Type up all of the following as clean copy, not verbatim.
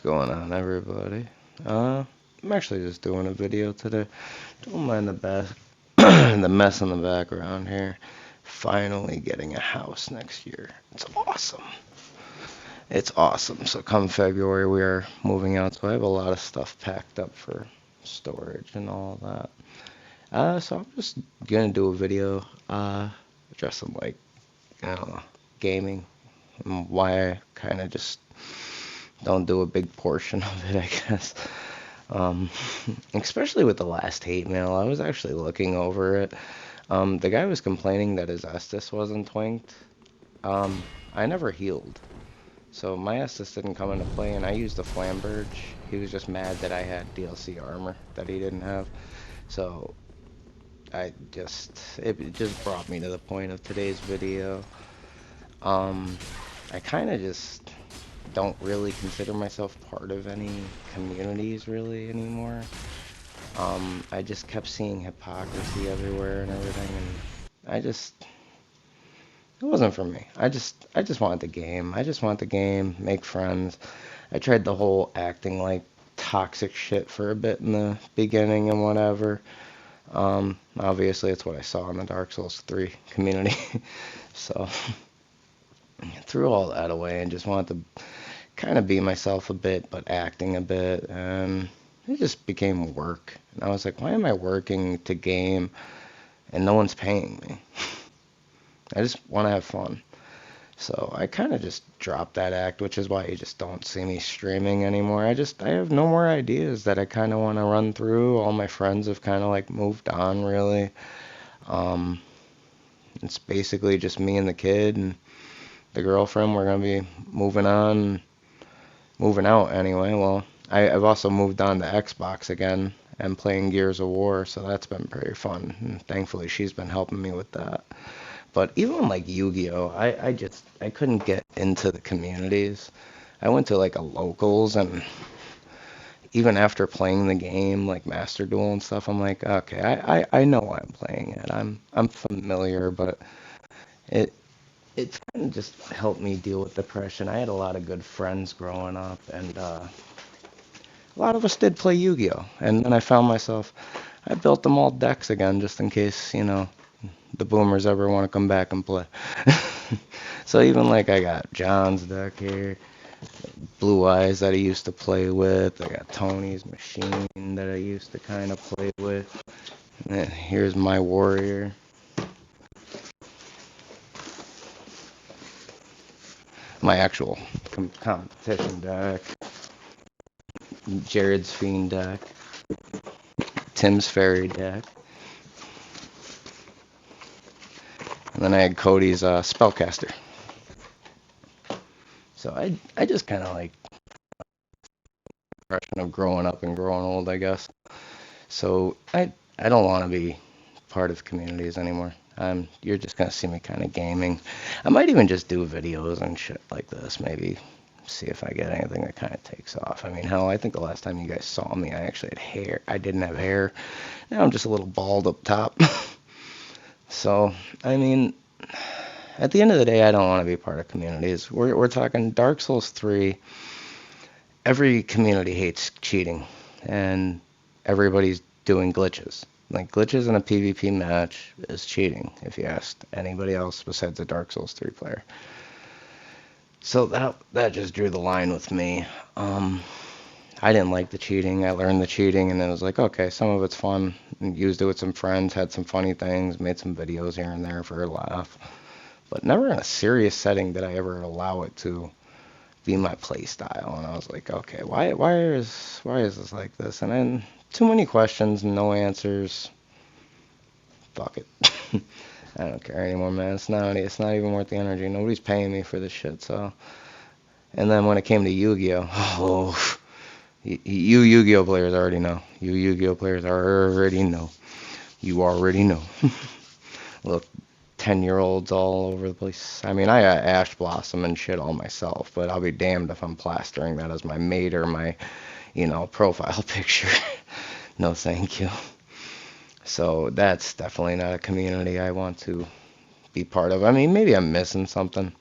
going on, everybody? I'm actually just doing a video today. Don't mind the back, the mess in the background here. Finally getting a house next year. It's awesome. It's awesome. So come February, we are moving out. So I have a lot of stuff packed up for storage and all that. So I'm just gonna do a video, addressing like I don't know, gaming and why I kind of just don't do a big portion of it, I guess. Um, Especially with the last hate mail, I was actually looking over it. The guy was complaining that his Estus wasn't twinked. I never healed, so my Estus didn't come into play, and I used the Flamberge. He was just mad that I had DLC armor that he didn't have. So it just brought me to the point of today's video. Um, I kind of just don't really consider myself part of any communities really anymore. I just kept seeing hypocrisy everywhere and everything, and it wasn't for me. I just wanted the game. I just want the game, make friends. I tried the whole acting like toxic shit for a bit in the beginning and whatever. Obviously it's what I saw in the Dark Souls 3 community. So threw all that away and just wanted to kind of be myself a bit, but acting a bit, and it just became work. And I was like, why am I working to game and no one's paying me? I just want to have fun. So I kind of just dropped that act, which is why you just don't see me streaming anymore. I have no more ideas that I kind of want to run through. All my friends have kind of like moved on, really. Um, it's basically just me and the kid and the girlfriend. We're gonna be moving on, moving out anyway. Well, I've also moved on to Xbox again and playing Gears of War, so that's been pretty fun. And thankfully, she's been helping me with that. But even like Yu-Gi-Oh, I couldn't get into the communities. I went to like a locals, and even after playing the game, like Master Duel and stuff, I'm like, okay, I know why I'm playing it. I'm familiar, but it it kind of just helped me deal with depression. I had a lot of good friends growing up, and a lot of us did play Yu-Gi-Oh! And then I found myself, I built them all decks again just in case, the boomers ever want to come back and play. So even like I got John's deck here, Blue Eyes that I used to play with. I got Tony's machine that I used to kind of play with. And then here's my warrior. My actual competition deck. Jared's Fiend deck. Tim's Fairy deck. And then I had Cody's Spellcaster. So I just kind of like impression of growing up and growing old, I guess. So I don't want to be part of communities anymore. You're just gonna see me kind of gaming. I might even just do videos and shit like this. Maybe see if I get anything that kind of takes off. I mean, hell, I think the last time you guys saw me, I actually had hair. I didn't have hair. Now I'm just a little bald up top. So, I mean, at the end of the day, I don't want to be part of communities. We're talking Dark Souls 3. Every community hates cheating, and everybody's doing glitches. Like glitches in a PvP match is cheating, if you asked anybody else besides a Dark Souls 3 player. So that just drew the line with me. I didn't like the cheating. I learned the cheating, and it was like, okay, some of it's fun. And used it with some friends, had some funny things, made some videos here and there for a laugh. But never in a serious setting did I ever allow it to be my play style. And I was like, okay, why is this like this? And then too many questions, no answers. Fuck it. I don't care anymore, man. It's not even worth the energy. Nobody's paying me for this shit. So, and then when it came to Yu-Gi-Oh, oh, you Yu-Gi-Oh players already know. You Yu-Gi-Oh players already know. You already know. Look, 10-year-olds all over the place. I mean, I got Ash Blossom and shit all myself, but I'll be damned if I'm plastering that as my mate or my, profile picture. No, thank you. So that's definitely not a community I want to be part of. I mean, maybe I'm missing something,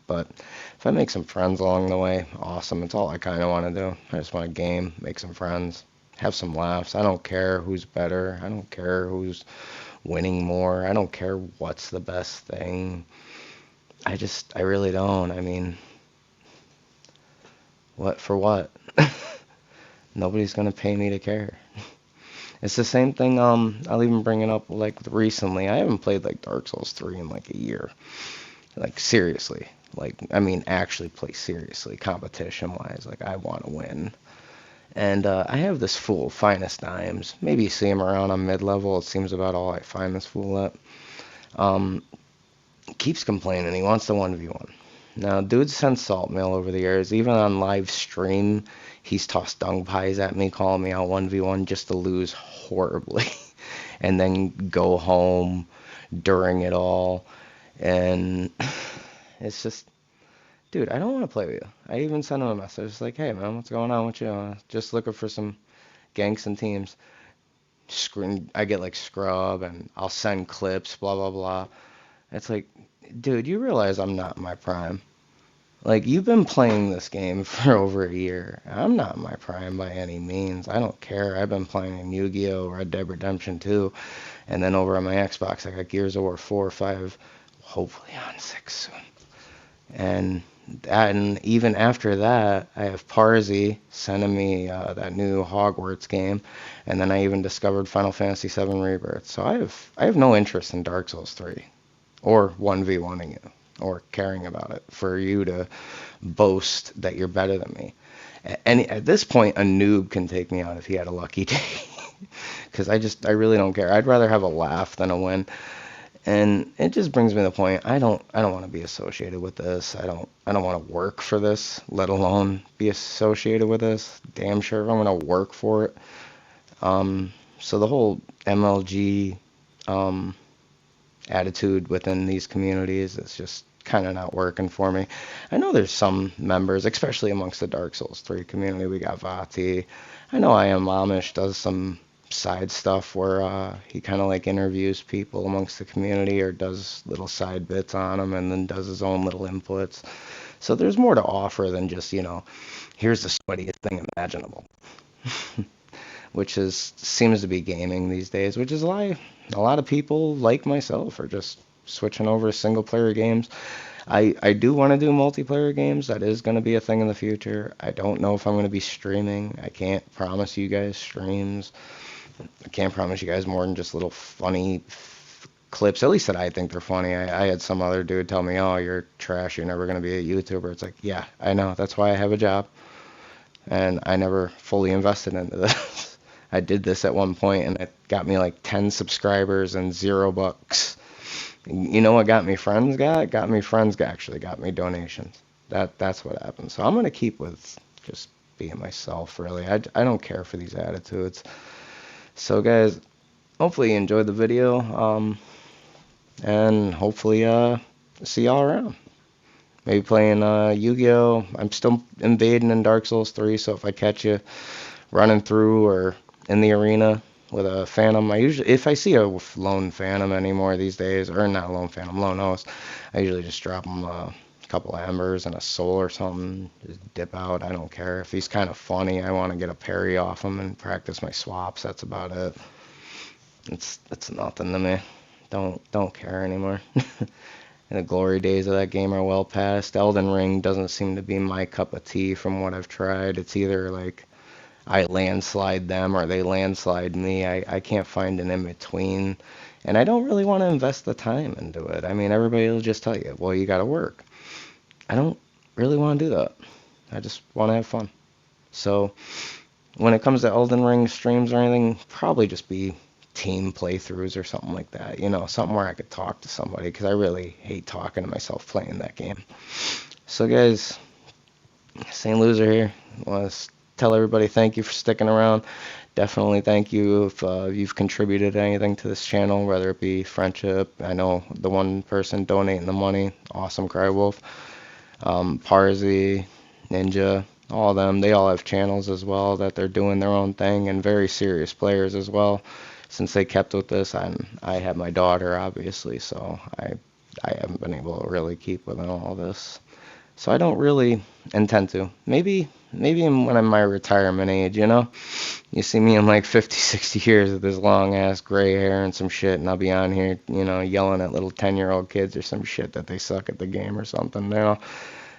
But if I make some friends along the way, awesome. It's all I kind of want to do. I just want to game, make some friends, have some laughs. I don't care who's better. I don't care who's winning more. I don't care what's the best thing. I really don't. I mean, what for what? Nobody's gonna pay me to care. It's the same thing, I'll even bring it up like recently. I haven't played like Dark Souls 3 in like a year. Like seriously. Like I mean actually play seriously, competition wise. Like I wanna win. And I have this fool, Finest Dimes. Maybe you see him around on mid level. It seems about all I find this fool at. Um, Keeps complaining. He wants the 1v1. Now, dude's sent salt mail over the years. Even on live stream, he's tossed dung pies at me, calling me out 1v1 just to lose horribly. And then go home during it all. And it's just, dude, I don't want to play with you. I even sent him a message like, hey, man, what's going on with you? Just looking for some ganks and teams. I get like scrub and I'll send clips, blah, blah, blah. It's like, dude, you realize I'm not in my prime. Like, you've been playing this game for over a year. I'm not in my prime by any means. I don't care. I've been playing Yu-Gi-Oh! Red Dead Redemption 2. And then over on my Xbox, I got Gears of War 4 or 5, hopefully on 6 soon. And even after that, I have Parsi sending me that new Hogwarts game. And then I even discovered Final Fantasy VII Rebirth. So I have no interest in Dark Souls 3 or 1v1ing you or caring about it for you to boast that you're better than me. And at this point, a noob can take me out if he had a lucky day. Because I really don't care. I'd rather have a laugh than a win. And it just brings me to the point, I don't want to be associated with this. I don't want to work for this, let alone be associated with this. Damn sure if I'm going to work for it. So the whole MLG attitude within these communities is just kind of not working for me. I know there's some members, especially amongst the Dark Souls 3 community. We got Vati. I know I Am Amish does some side stuff where he kind of like interviews people amongst the community or does little side bits on them and then does his own little inputs. So there's more to offer than just, here's the sweatiest thing imaginable. Which seems to be gaming these days, which is why a lot of people like myself are just switching over to single player games. I do want to do multiplayer games. That is going to be a thing in the future. I don't know if I'm going to be streaming. I can't promise you guys streams. I can't promise you guys more than just little funny clips, at least that I think they're funny. I had some other dude tell me, oh, you're trash, you're never going to be a YouTuber. It's like, yeah, I know. That's why I have a job. And I never fully invested into this. I did this at one point and it got me like 10 subscribers and $0. You know what got me friends got me friends actually got me donations. That's what happened. So I'm going to keep with just being myself, really. I don't care for these attitudes. So guys, hopefully you enjoyed the video, and hopefully see y'all around. Maybe playing Yu-Gi-Oh! I'm still invading in Dark Souls 3, so if I catch you running through or in the arena with a Phantom, if I see a lone Phantom anymore these days, or not a lone Phantom, lone host, I usually just drop him a couple embers and a soul or something, just dip out. I don't care. If he's kind of funny, I want to get a parry off him and practice my swaps. That's about it. It's nothing to me. Don't care anymore. And the glory days of that game are well past. Elden Ring doesn't seem to be my cup of tea from what I've tried. It's either like I landslide them or they landslide me. I can't find an in-between. And I don't really want to invest the time into it. I mean, everybody will just tell you, well, you got to work. I don't really want to do that. I just want to have fun. So when it comes to Elden Ring streams or anything, probably just be team playthroughs or something like that. Something where I could talk to somebody, because I really hate talking to myself playing that game. So guys, St. Loser here. I want to tell everybody thank you for sticking around. Definitely thank you if you've contributed anything to this channel, whether it be friendship. I know the one person donating the money, awesome Crywolf, Parsi, Ninja, all of them. They all have channels as well that they're doing their own thing, and very serious players as well. Since they kept with this, I have my daughter, obviously, so I haven't been able to really keep with all this. So I don't really intend to. Maybe when I'm my retirement age, you know? You see me in like 50, 60 years with this long ass gray hair and some shit, and I'll be on here, you know, yelling at little 10-year-old kids or some shit that they suck at the game or something, you know?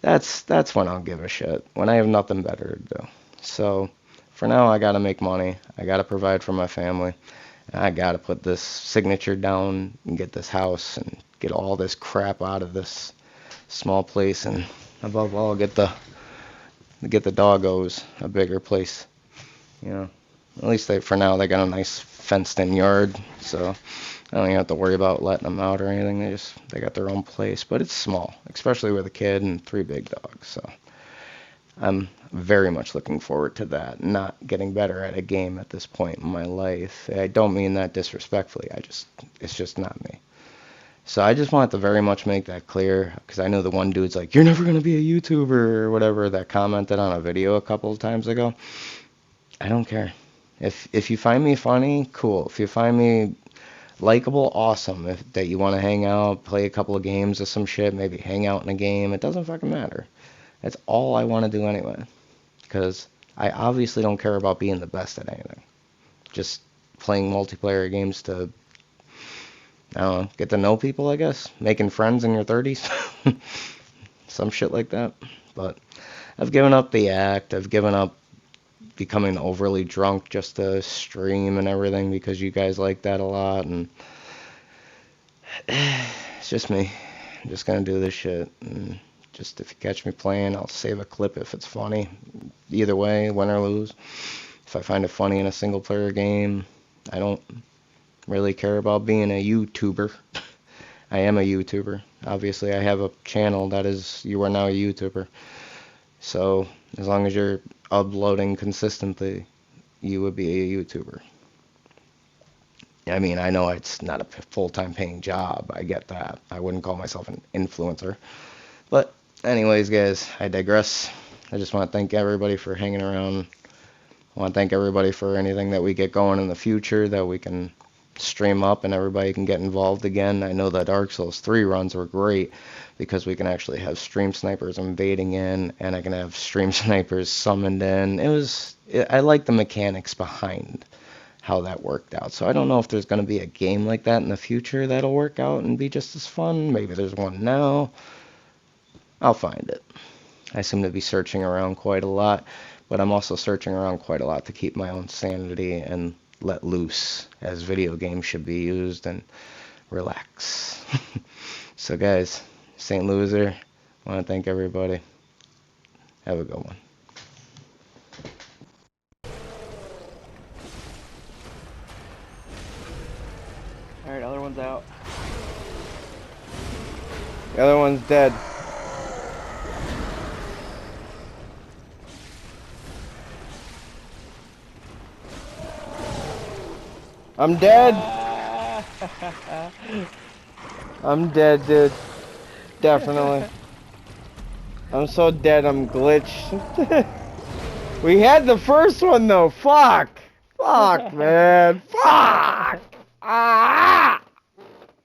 That's when I'll give a shit. When I have nothing better to do. So for now, I gotta make money. I gotta provide for my family. I gotta put this signature down and get this house and get all this crap out of this small place, and above all, get the doggos a bigger place. You know, at least for now they got a nice fenced-in yard, so I don't even have to worry about letting them out or anything. They got their own place, but it's small, especially with a kid and 3 big dogs. So I'm very much looking forward to that. Not getting better at a game at this point in my life. I don't mean that disrespectfully. It's just not me. So I just wanted to very much make that clear, because I know the one dude's like, "You're never gonna be a YouTuber," or whatever, that commented on a video a couple of times ago. I don't care. If you find me funny, cool. If you find me likable, awesome. If that you want to hang out, play a couple of games of some shit, maybe hang out in a game, it doesn't fucking matter. That's all I want to do anyway. Because I obviously don't care about being the best at anything. Just playing multiplayer games to, I don't know, get to know people, I guess. Making friends in your 30s. Some shit like that. But I've given up the act. I've given up becoming overly drunk just to stream and everything, because you guys like that a lot, and it's just me. I'm just gonna do this shit, and just if you catch me playing, I'll save a clip if it's funny. Either way, win or lose. If I find it funny in a single player game, I don't really care about being a YouTuber. I am a YouTuber. Obviously, I have a channel that is, you are now a YouTuber. So as long as you're uploading consistently, you would be a YouTuber. I mean, I know it's not a full-time paying job. I get that. I wouldn't call myself an influencer. But anyways, guys, I digress. I just want to thank everybody for hanging around. I want to thank everybody for anything that we get going in the future that we can stream up and everybody can get involved again. I know the Dark Souls 3 runs were great because we can actually have stream snipers invading in, and I can have stream snipers summoned in. I like the mechanics behind how that worked out. So I don't know if there's going to be a game like that in the future that'll work out and be just as fun. Maybe there's one now. I'll find it. I seem to be searching around quite a lot, but I'm also searching around quite a lot to keep my own sanity and let loose, as video games should be used, and relax. So guys, St. Loser, I want to thank everybody. Have a good one. Alright, other one's out. The other one's dead. I'm dead. I'm dead, dude. Definitely. I'm so dead, I'm glitched. We had the first one though. Fuck. Fuck, man. Fuck. Ah.